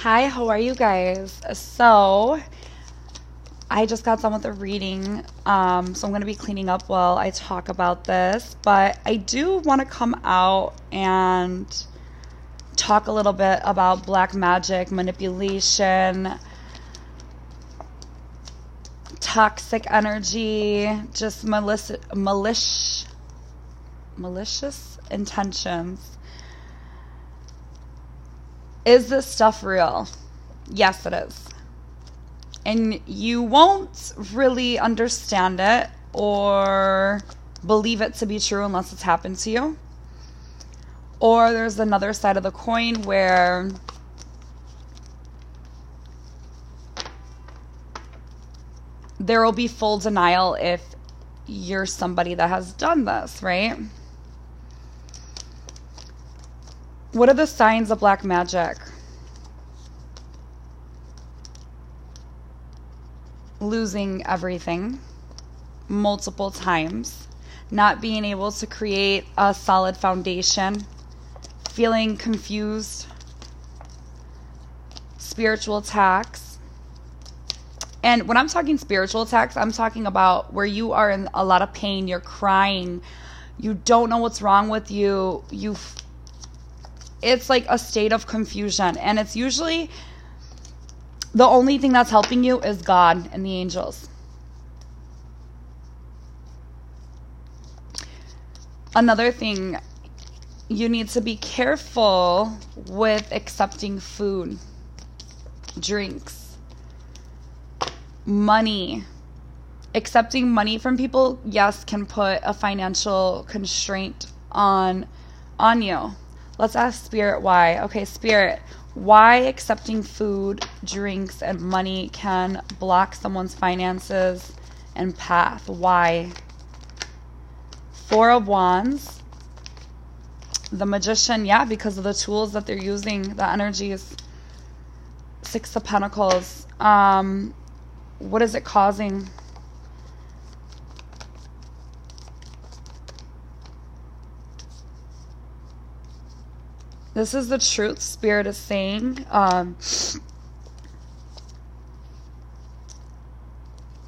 Hi, how are you guys? So, I just got done with the reading, so I'm going to be cleaning up while I talk about this, but I do want to come out and talk a little bit about black magic, manipulation, toxic energy, just malicious intentions. Is this stuff real? Yes, it is. And you won't really understand it or believe it to be true unless it's happened to you. Or there's another side of the coin where there will be full denial if you're somebody that has done this, right? What are the signs of black magic? Losing everything multiple times, not being able to create a solid foundation, feeling confused, spiritual attacks. And when I'm talking spiritual attacks, I'm talking about where you are in a lot of pain, you're crying, you don't know what's wrong with you, it's like a state of confusion, and it's usually the only thing that's helping you is God and the angels. Another thing, you need to be careful with accepting food, drinks, money. Accepting money from people, yes, can put a financial constraint on you. Let's ask Spirit why. Okay, Spirit, why accepting food, drinks, and money can block someone's finances and path? Why? Four of Wands. The Magician, yeah, because of the tools that they're using, the energies. Six of Pentacles. What is it causing? This is the truth Spirit is saying.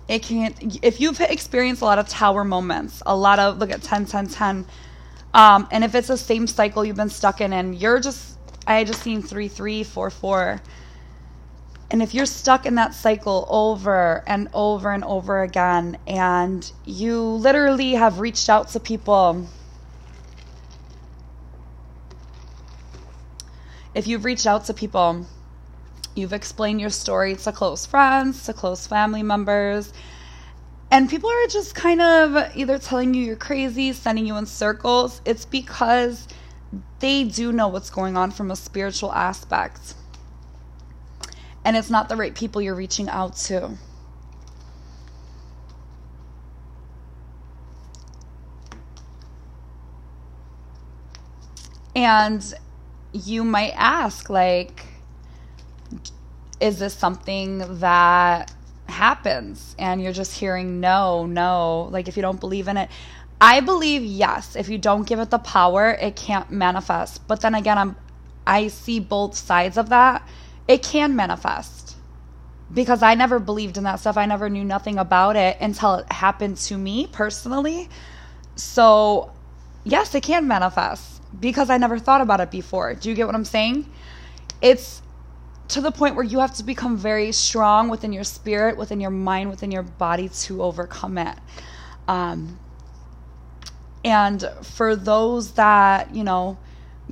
It can't, if you've experienced a lot of tower moments, a lot of, look at 10, 10, 10, and if it's the same cycle you've been stuck in, and I just seen 3, 3, 4, 4. And if you're stuck in that cycle over and over and over again, and you literally have reached out to people, if you've reached out to people, you've explained your story to close friends, to close family members, and people are just kind of either telling you you're crazy, sending you in circles, it's because they do know what's going on from a spiritual aspect. And it's not the right people you're reaching out to. And you might ask, like, is this something that happens? And you're just hearing no, like if you don't believe in it. I believe yes, if you don't give it the power, it can't manifest. But then again, I see both sides of that. It can manifest. Because I never believed in that stuff. I never knew nothing about it until it happened to me personally. So yes, it can manifest. Because I never thought about it before. Do you get what I'm saying? It's to the point where you have to become very strong within your spirit, within your mind, within your body to overcome it. And for those that,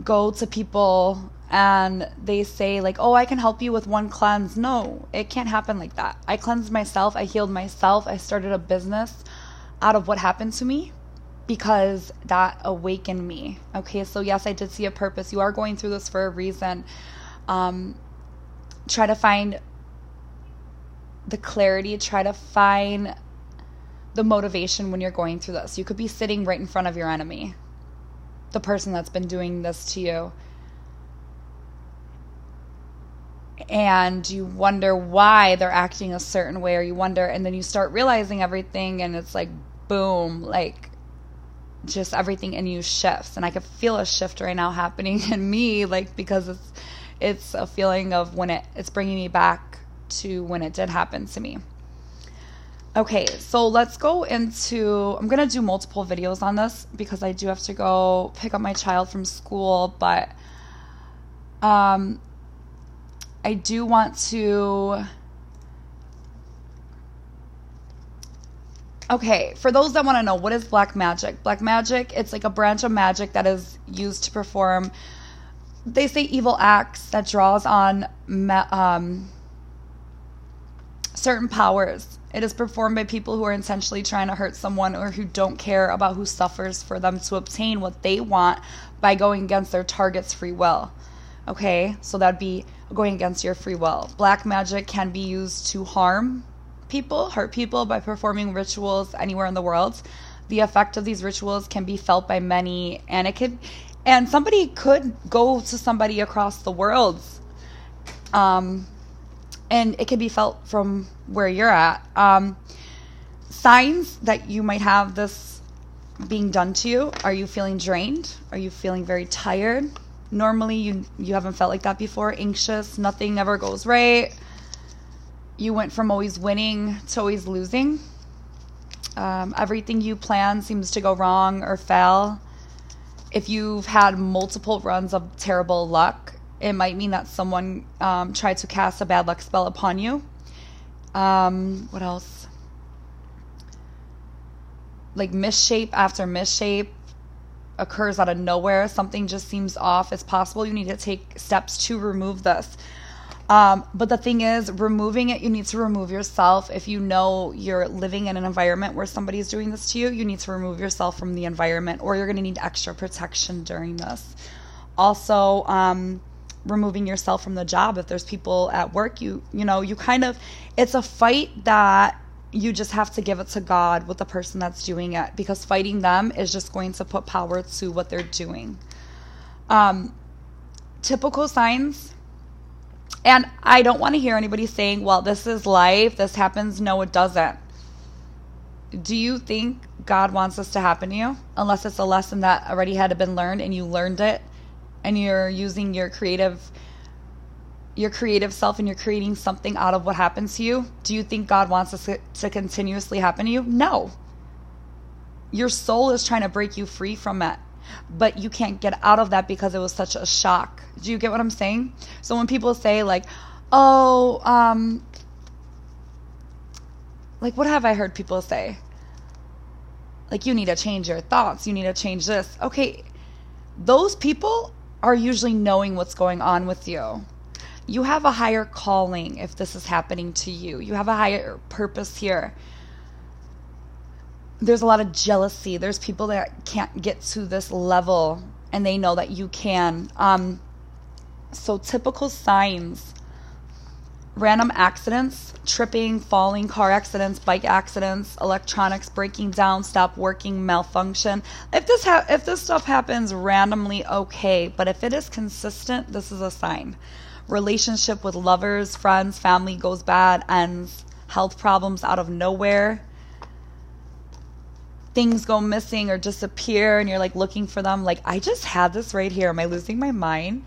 go to people and they say like, oh, I can help you with one cleanse. No, it can't happen like that. I cleansed myself. I healed myself. I started a business out of what happened to me. Because that awakened me. Okay, so yes, I did see a purpose. You are going through this for a reason. Try to find the clarity. Try to find the motivation when you're going through this. You could be sitting right in front of your enemy, the person that's been doing this to you. And you wonder why they're acting a certain way, or you wonder, and then you start realizing everything, and it's like, boom, like, just everything in you shifts. And I could feel a shift right now happening in me, like, because it's a feeling of when it's bringing me back to when it did happen to me. Okay, so let's go into, I'm going to do multiple videos on this because I do have to go pick up my child from school, but I do want to, okay, for those that want to know, what is black magic? Black magic, it's like a branch of magic that is used to perform, they say, evil acts that draws on certain powers. It is performed by people who are intentionally trying to hurt someone or who don't care about who suffers for them to obtain what they want by going against their target's free will. Okay, so that'd be going against your free will. Black magic can be used to hurt people by performing rituals anywhere in the world. The effect of these rituals can be felt by many, and somebody could go to somebody across the world. And it can be felt from where you're at. Signs that you might have this being done to you. Are you feeling drained? Are you feeling very tired? Normally, you haven't felt like that before. Anxious, nothing ever goes right. You went from always winning to always losing. Everything you plan seems to go wrong or fail. If you've had multiple runs of terrible luck, it might mean that someone tried to cast a bad luck spell upon you. What else? Like misshape after misshape occurs out of nowhere. Something just seems off. It's possible you need to take steps to remove this. But the thing is, removing it, you need to remove yourself. If you know you're living in an environment where somebody's doing this to you, you need to remove yourself from the environment, or you're going to need extra protection during this. Also, removing yourself from the job. If there's people at work, you kind of, it's a fight that you just have to give it to God with the person that's doing it, because fighting them is just going to put power to what they're doing. Typical signs, and I don't want to hear anybody saying, well, this is life, this happens. No, it doesn't. Do you think God wants this to happen to you? Unless it's a lesson that already had been learned and you learned it, and you're using your creative self and you're creating something out of what happens to you. Do you think God wants this to continuously happen to you? No. Your soul is trying to break you free from it, but you can't get out of that because it was such a shock. Do you get what I'm saying? So when people say like, oh, like what have I heard people say? Like, you need to change your thoughts. You need to change this. Okay, those people are usually knowing what's going on with you. You have a higher calling if this is happening to you. You have a higher purpose here. There's a lot of jealousy. There's people that can't get to this level, and they know that you can. So typical signs: random accidents, tripping, falling, car accidents, bike accidents, electronics breaking down, stop working, malfunction. If this stuff happens randomly, okay, but if it is consistent, this is a sign. Relationship with lovers, friends, family goes bad, ends. Health problems out of nowhere. Things go missing or disappear, and you're like looking for them. Like, I just had this right here. Am I losing my mind?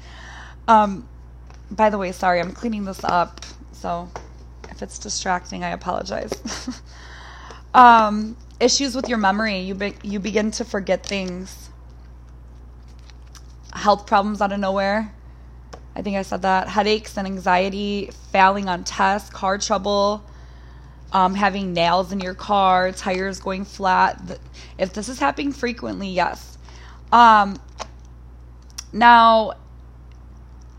By the way, sorry, I'm cleaning this up, so if it's distracting, I apologize. Issues with your memory. You begin to forget things. Health problems out of nowhere. I think I said that. Headaches and anxiety, failing on tests, car trouble, having nails in your car, tires going flat. If this is happening frequently, yes. Now,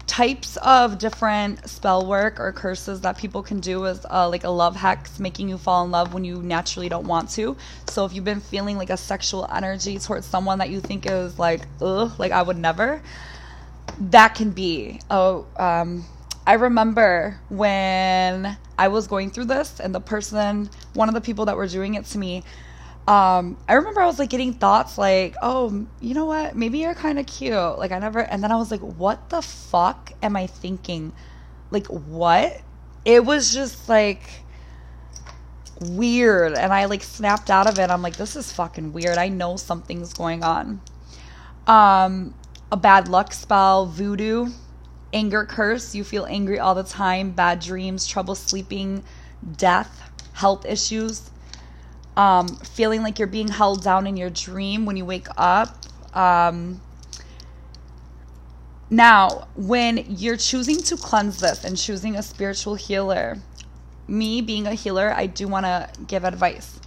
types of different spell work or curses that people can do is like a love hex, making you fall in love when you naturally don't want to. So if you've been feeling like a sexual energy towards someone that you think is like, ugh, like I would never, that can be. I remember when I was going through this, and one of the people that were doing it to me, I remember I was like getting thoughts like, oh, you know what? Maybe you're kind of cute. Like and then I was like, what the fuck am I thinking? Like, what? It was just like weird. And I like snapped out of it. I'm like, this is fucking weird. I know something's going on. A bad luck spell, voodoo, anger curse. You feel angry all the time, bad dreams, trouble sleeping, death, health issues, feeling like you're being held down in your dream when you wake up. Now, when you're choosing to cleanse this and choosing a spiritual healer, me being a healer, I do want to give advice.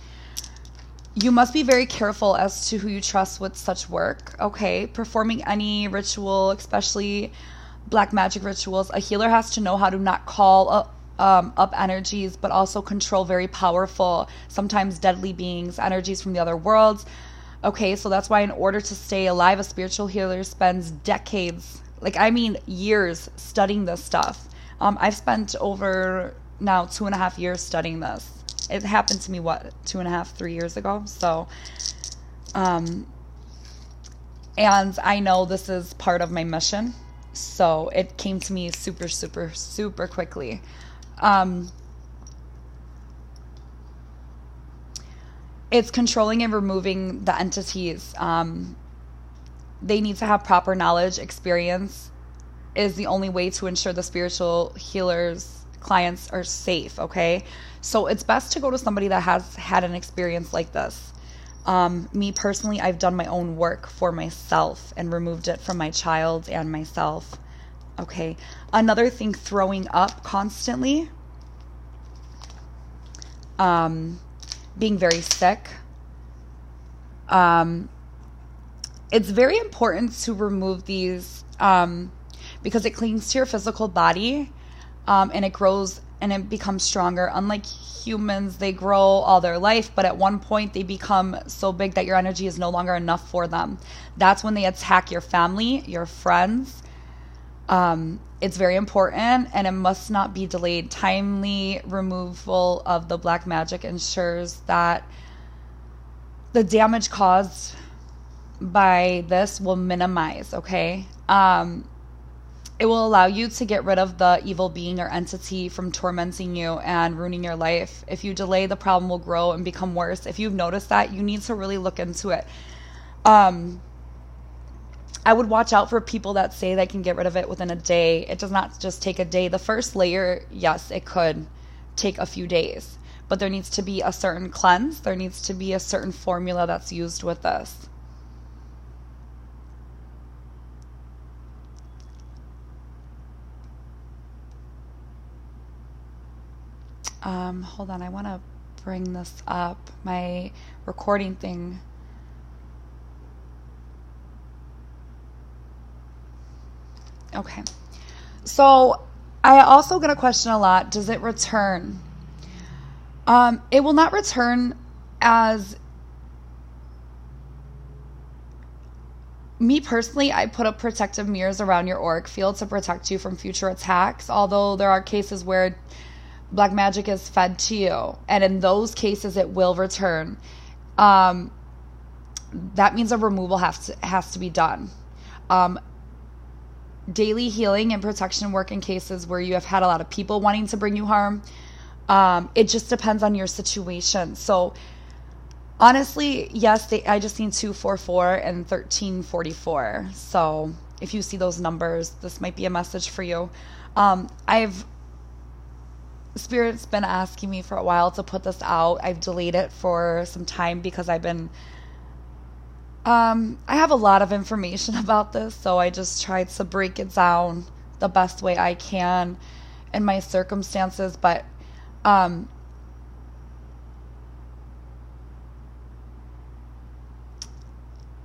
You must be very careful as to who you trust with such work, okay? Performing any ritual, especially black magic rituals, a healer has to know how to not call up energies, but also control very powerful, sometimes deadly beings, energies from the other worlds. Okay, so that's why in order to stay alive, a spiritual healer spends decades, years studying this stuff. I've spent over now 2.5 years studying this. It happened to me, 2.5, 3 years ago. So, and I know this is part of my mission. So it came to me super, super, super quickly. It's controlling and removing the entities. They need to have proper knowledge. Experience is the only way to ensure the spiritual healers' clients are safe, okay? So it's best to go to somebody that has had an experience like this. Me personally, I've done my own work for myself and removed it from my child and myself. Okay. Another thing, throwing up constantly. Being very sick. It's very important to remove these because it clings to your physical body and it grows and it becomes stronger. Unlike humans, they grow all their life, but at one point they become so big that your energy is no longer enough for them. That's when they attack your family, your friends. It's very important and it must not be delayed. Timely removal of the black magic ensures that the damage caused by this will minimize, okay? It will allow you to get rid of the evil being or entity from tormenting you and ruining your life. If you delay, the problem will grow and become worse. If you've noticed that, you need to really look into it. I would watch out for people that say they can get rid of it within a day. It does not just take a day. The first layer, yes, it could take a few days. But there needs to be a certain cleanse. There needs to be a certain formula that's used with this. Hold on, I want to bring this up. My recording thing. Okay. So I also get a question a lot. Does it return? It will not return as... Me personally, I put up protective mirrors around your auric field to protect you from future attacks, although there are cases where black magic is fed to you, and in those cases it will return. That means a removal has to be done. Daily healing and protection work in cases where you have had a lot of people wanting to bring you harm. It just depends on your situation. So honestly, yes, I just seen 244 and 1344. So if you see those numbers, this might be a message for you. Spirit's been asking me for a while to put this out. I've delayed it for some time because I've been... I have a lot of information about this, so I just tried to break it down the best way I can in my circumstances. But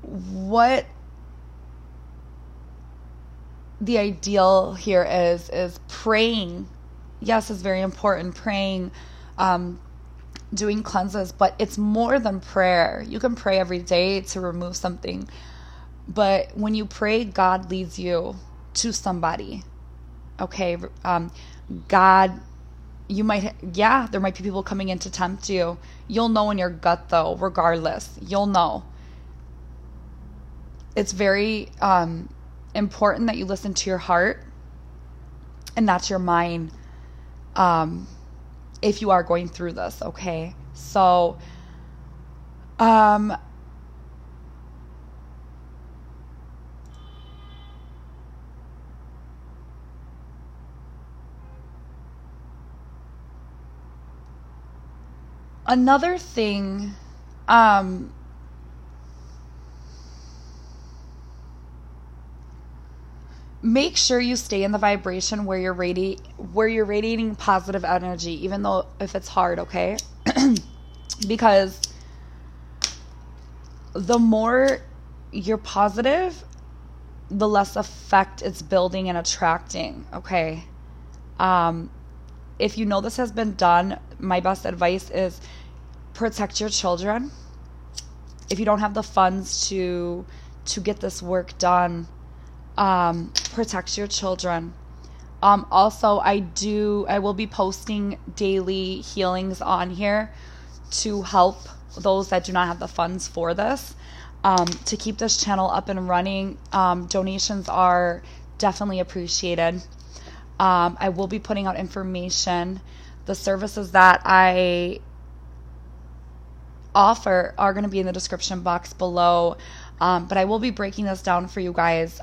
what the ideal here is praying. Yes, it's very important, praying, doing cleanses, but it's more than prayer. You can pray every day to remove something, but when you pray, God leads you to somebody. Okay, God, there might be people coming in to tempt you. You'll know in your gut, though, regardless. You'll know. It's very important that you listen to your heart and not your mind. If you are going through this, okay? So, Another thing, make sure you stay in the vibration where you're radiating positive energy, even though if it's hard, okay? Because the more you're positive, the less effect it's building and attracting, okay? If you know this has been done, my best advice is protect your children. If you don't have the funds to get this work done, protect your children. Also, I will be posting daily healings on here to help those that do not have the funds for this, to keep this channel up and running. Donations are definitely appreciated. I will be putting out information. The services that I offer are going to be in the description box below. But I will be breaking this down for you guys.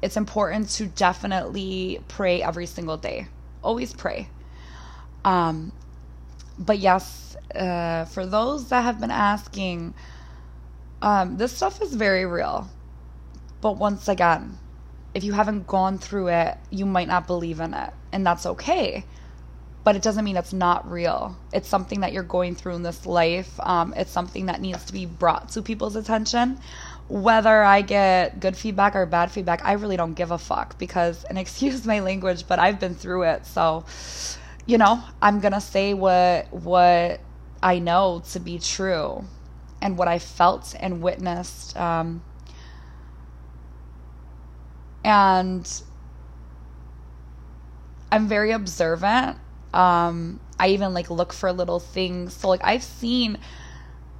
It's important to definitely pray every single day. Always pray. But yes, for those that have been asking, this stuff is very real. But once again, if you haven't gone through it, you might not believe in it. And that's okay. But it doesn't mean it's not real. It's something that you're going through in this life. It's something that needs to be brought to people's attention. Whether I get good feedback or bad feedback, I really don't give a fuck, because, and excuse my language, but I've been through it. So, I'm going to say what I know to be true and what I felt and witnessed. And I'm very observant. I even look for little things. So I've seen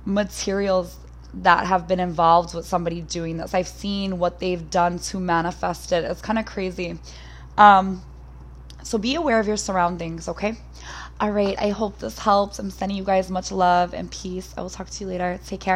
materials that have been involved with somebody doing this. I've seen what they've done to manifest it. It's kind of crazy. So be aware of your surroundings, okay? All right. I hope this helps. I'm sending you guys much love and peace. I will talk to you later. Take care.